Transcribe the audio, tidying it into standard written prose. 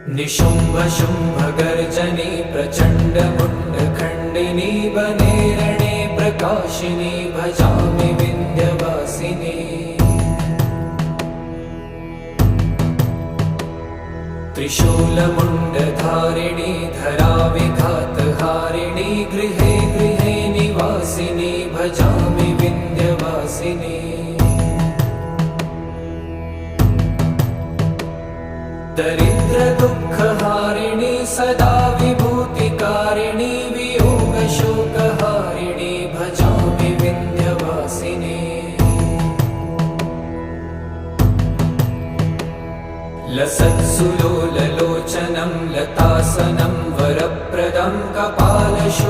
निशुम्भ शुम्भ गर्जनी प्रचण्ड मुण्डखण्डिनी वने रणे प्रकाशिनी भजामि विन्ध्यवासिनी। त्रिशूलमुण्डधारिणी धराविघातहारिणी गृहे गृहे निवासिनी भजामि विन्ध्यवासिनी। दरिद्र दुःखहारिणी सदा विभूतिकारिणी वियोगशोकहारिणी भजामि विन्ध्यवासिनी। लसत्सुलोललोचनं लतासनं वरप्रदं कपालशूलधारिणी